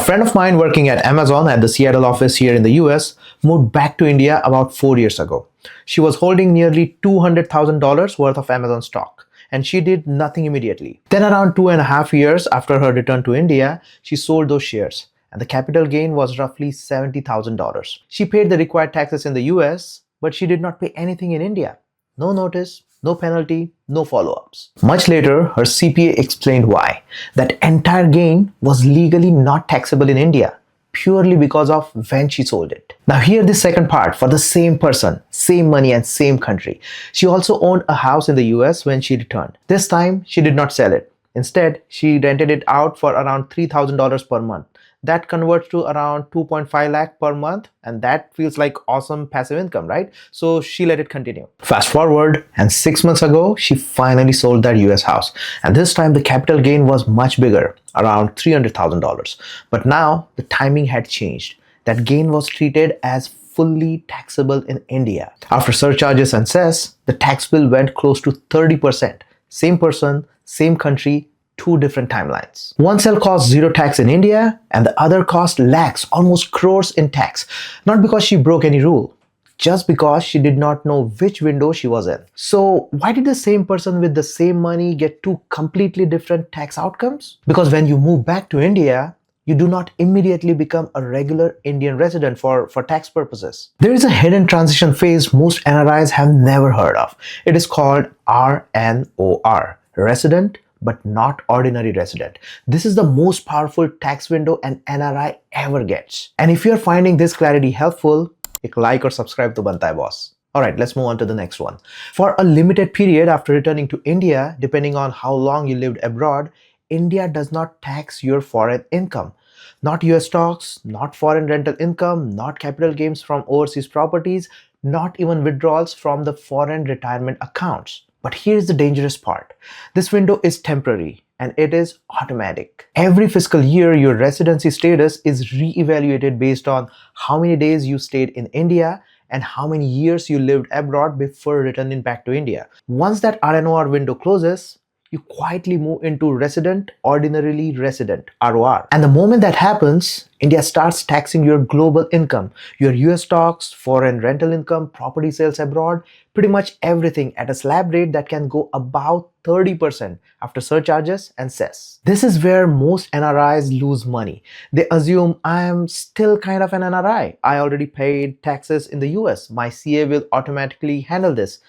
friend of mine working at Amazon at the Seattle office here in the US moved back to India about 4 years ago. She was holding nearly $200,000 worth of Amazon stock, and she did nothing immediately. Then around 2.5 years after her return to India, she sold those shares, and the capital gain was roughly $70,000. She paid the required taxes in the US, but she did not pay anything in India. No notice, no penalty, no follow-ups. Much later, her CPA explained why. That entire gain was legally not taxable in India, purely because of when she sold it. Now here the second part for the same person, same money and same country. She also owned a house in the US when she returned. This time, she did not sell it. Instead, she rented it out for around $3,000 per month. That converts to around 2.5 lakh per month, and that feels like awesome passive income, right? So she let it continue. Fast forward, and 6 months ago, she finally sold that US house. And this time the capital gain was much bigger, around $300,000. But now the timing had changed. That gain was treated as fully taxable in India. After surcharges and cess, the tax bill went close to 30%. Same person, same country, two different timelines. One sale cost zero tax in India and the other cost lakhs, almost crores in tax. Not because she broke any rule, just because she did not know which window she was in. So why did the same person with the same money get two completely different tax outcomes? Because when you move back to India, you do not immediately become a regular Indian resident for tax purposes. There is a hidden transition phase most NRIs have never heard of. It is called RNOR, Resident but Not Ordinary Resident. This is the most powerful tax window an NRI ever gets. And if you're finding this clarity helpful, like or subscribe to Banta hai Boss. Alright, let's move on to the next one. For a limited period after returning to India, depending on how long you lived abroad, India does not tax your foreign income. Not US stocks, not foreign rental income, not capital gains from overseas properties, not even withdrawals from the foreign retirement accounts. But here's the dangerous part. This window is temporary and it is automatic. Every fiscal year, your residency status is re-evaluated based on how many days you stayed in India and how many years you lived abroad before returning back to India. Once that RNOR window closes, you quietly move into Resident Ordinarily Resident, ROR. And the moment that happens, India starts taxing your global income, your US stocks, foreign rental income, property sales abroad, pretty much everything at a slab rate that can go about 30% after surcharges and cess. This is where most NRIs lose money. They assume I am still kind of an NRI. I already paid taxes in the US. My CA will automatically handle this.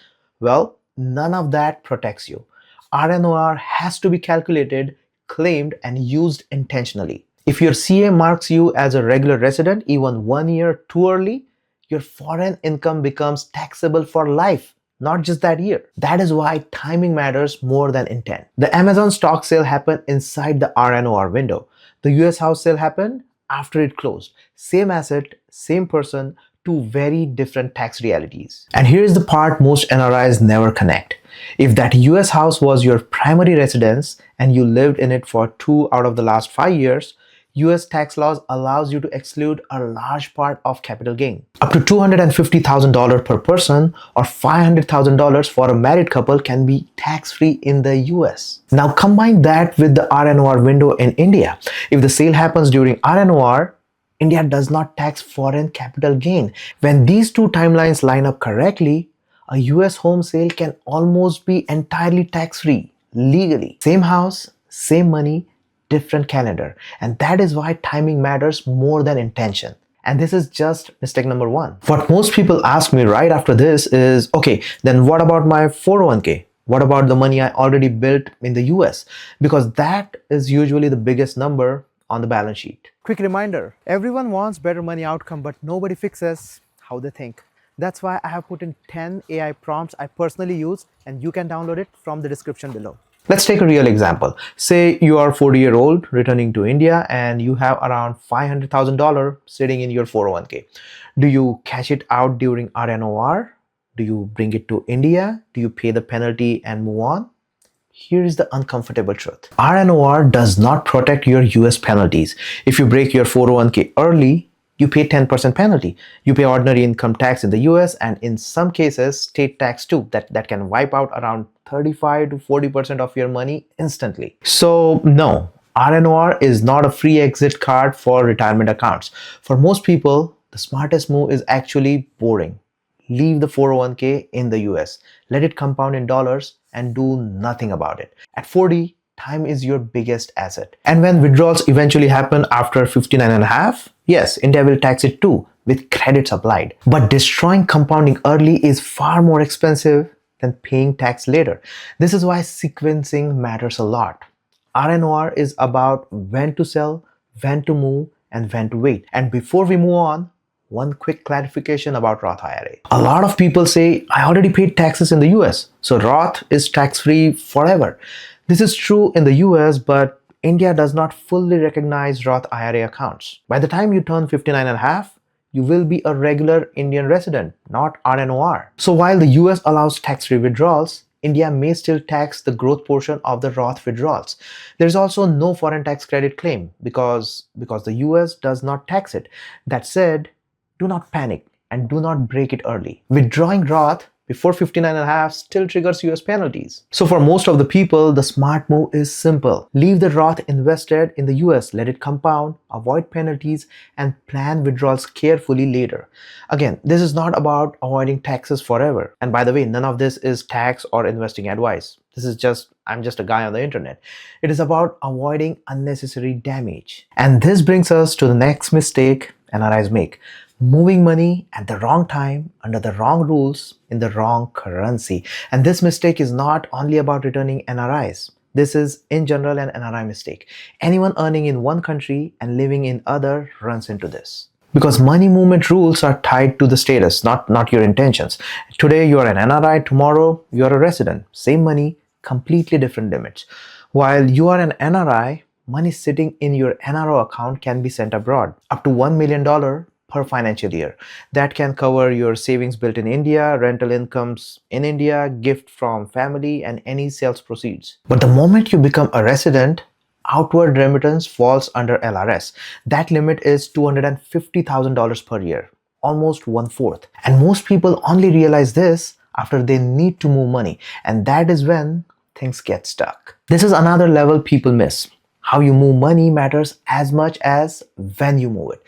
Well, none of that protects you. RNOR has to be calculated, claimed, and used intentionally. If your CA marks you as a regular resident even 1 year too early, your foreign income becomes taxable for life, not just that year. That is why timing matters more than intent. The Amazon stock sale happened inside the RNOR window. The US house sale happened after it closed. Same asset, same person, two very different tax realities. And here's the part most NRIs never connect. If that US house was your primary residence and you lived in it for 2 out of the last 5 years, US tax laws allows you to exclude a large part of capital gain. Up to $250,000 per person or $500,000 for a married couple can be tax-free in the US. Now combine that with the RNOR window in India. If the sale happens during RNOR, India does not tax foreign capital gain. When these two timelines line up correctly, a US home sale can almost be entirely tax-free, legally. Same house, same money, different calendar. And that is why timing matters more than intention. And this is just mistake number one. What most people ask me right after this is, okay, then what about my 401k? What about the money I already built in the US? Because that is usually the biggest number on the balance sheet. Quick reminder, everyone wants better money outcome, but nobody fixes how they think. That's why I have put in 10 AI prompts I personally use, and you can download it from the description below. Let's take a real example. Say you are 40-year-old returning to India and you have around $500,000 sitting in your 401k. Do you cash it out during RNOR? Do you bring it to India? Do you pay the penalty and move on? Here is the uncomfortable truth. RNOR does not protect your US penalties. If you break your 401k early, you pay 10% penalty. You pay ordinary income tax in the US and in some cases state tax too that can wipe out around 35 to 40% of your money instantly. So no, RNOR is not a free exit card for retirement accounts. For most people, the smartest move is actually boring. Leave the 401k in the US, let it compound in dollars, and do nothing about it. At 40, time is your biggest asset. And when withdrawals eventually happen after 59 and a half, yes, India will tax it too, with credits applied. But destroying compounding early is far more expensive than paying tax later. This is why sequencing matters a lot. RNOR is about when to sell, when to move, and when to wait. And before we move on, one quick clarification about Roth IRA. A lot of people say, I already paid taxes in the US, so Roth is tax-free forever. This is true in the US, but India does not fully recognize Roth IRA accounts. By the time you turn 59 and a half, you will be a regular Indian resident, not RNOR. So while the US allows tax-free withdrawals, India may still tax the growth portion of the Roth withdrawals. There is also no foreign tax credit claim because the US does not tax it. That said, do not panic and do not break it early. Withdrawing Roth before 59 and a half still triggers US penalties. So for most of the people, the smart move is simple. Leave the Roth invested in the US, let it compound, avoid penalties, and plan withdrawals carefully later. Again, this is not about avoiding taxes forever. And by the way, none of this is tax or investing advice. I'm just a guy on the internet. It is about avoiding unnecessary damage. And this brings us to the next mistake NRIs make. Moving money at the wrong time, under the wrong rules, in the wrong currency. And this mistake is not only about returning NRIs. This is, in general, an NRI mistake. Anyone earning in one country and living in other runs into this. Because money movement rules are tied to the status, not your intentions. Today you are an NRI, tomorrow you are a resident. Same money, completely different limits. While you are an NRI, money sitting in your NRO account can be sent abroad, up to $1 million per financial year. That can cover your savings built in India, rental incomes in India, gift from family, and any sales proceeds. But the moment you become a resident, outward remittance falls under LRS. That limit is $250,000 per year, almost 1/4. And most people only realize this after they need to move money, and that is when things get stuck. This is another level people miss. How you move money matters as much as when you move it.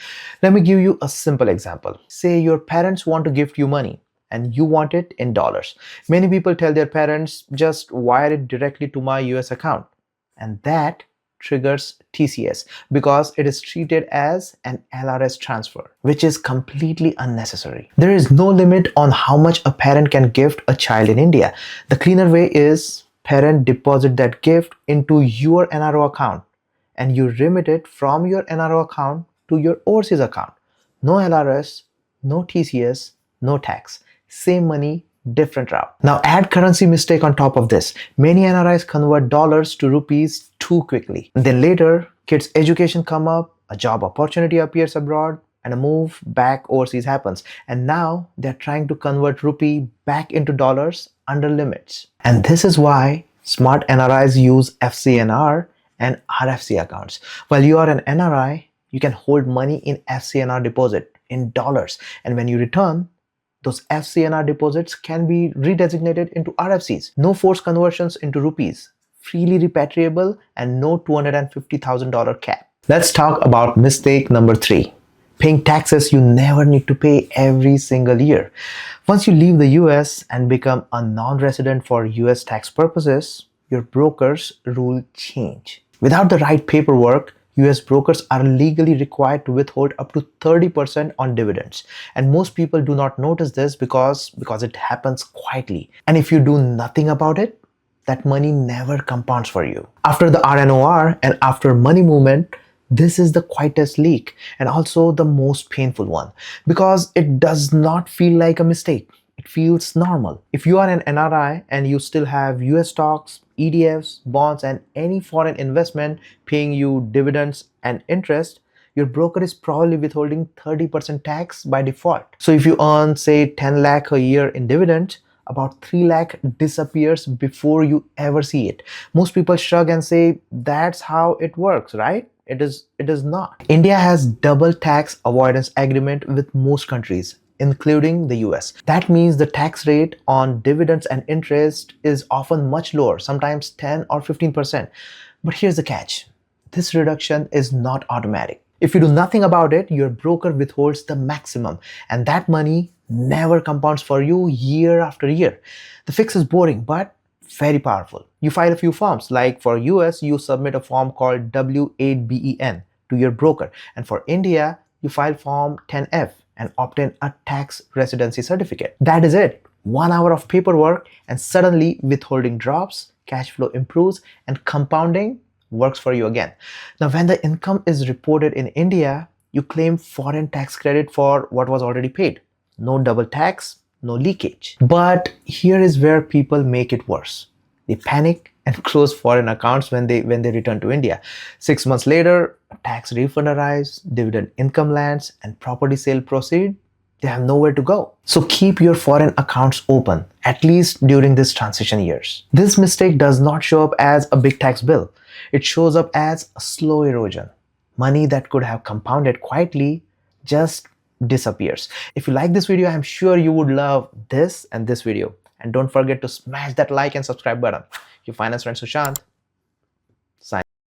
Let me give you a simple example. Say your parents want to gift you money and you want it in dollars. Many people tell their parents, just wire it directly to my US account. And that triggers TCS because it is treated as an LRS transfer, which is completely unnecessary. There is no limit on how much a parent can gift a child in India. The cleaner way is parent deposit that gift into your NRO account and you remit it from your NRO account to your overseas account. No LRS, no TCS, no tax. Same money, different route. Now add currency mistake on top of this. Many NRIs convert dollars to rupees too quickly. And then later, kids' education come up, a job opportunity appears abroad, and a move back overseas happens. And now they're trying to convert rupee back into dollars under limits. And this is why smart NRIs use FCNR and RFC accounts. While you are an NRI, you can hold money in FCNR deposit in dollars. And when you return, those FCNR deposits can be redesignated into RFCs. No forced conversions into rupees, freely repatriable, and no $250,000 cap. Let's talk about mistake number 3. Paying taxes you never need to pay every single year. Once you leave the US and become a non-resident for US tax purposes, your broker's rule change. Without the right paperwork, US brokers are legally required to withhold up to 30% on dividends. And most people do not notice this because it happens quietly. And if you do nothing about it, that money never compounds for you. After the RNOR and after money movement, this is the quietest leak and also the most painful one because it does not feel like a mistake. It feels normal. If you are an NRI and you still have US stocks, ETFs, bonds, and any foreign investment paying you dividends and interest, your broker is probably withholding 30% tax by default. So if you earn, say, 10 lakh a year in dividends, about 3 lakh disappears before you ever see it. Most people shrug and say, that's how it works, right? It is not. India has double tax avoidance agreement with most countries, including the US. That means the tax rate on dividends and interest is often much lower, sometimes 10 or 15%. But here's the catch. this reduction is not automatic. If you do nothing about it, your broker withholds the maximum, and that money never compounds for you year after year. The fix is boring, but very powerful. You file a few forms, like for US, you submit a form called W8BEN to your broker, and for India, you file form 10F and obtain a tax residency certificate. That is it. 1 hour of paperwork, and suddenly withholding drops, cash flow improves, and compounding works for you again. Now, when the income is reported in India, you claim foreign tax credit for what was already paid. No double tax, no leakage. But here is where people make it worse. They panic and close foreign accounts when they return to India. 6 months later, a tax refund arrives, dividend income lands, and property sale proceed. They have nowhere to go. So keep your foreign accounts open, at least during these transition years. This mistake does not show up as a big tax bill. It shows up as a slow erosion. Money that could have compounded quietly just disappears. If you like this video, I'm sure you would love this and this video. And don't forget to smash that like and subscribe button. Your finance friend Sushant.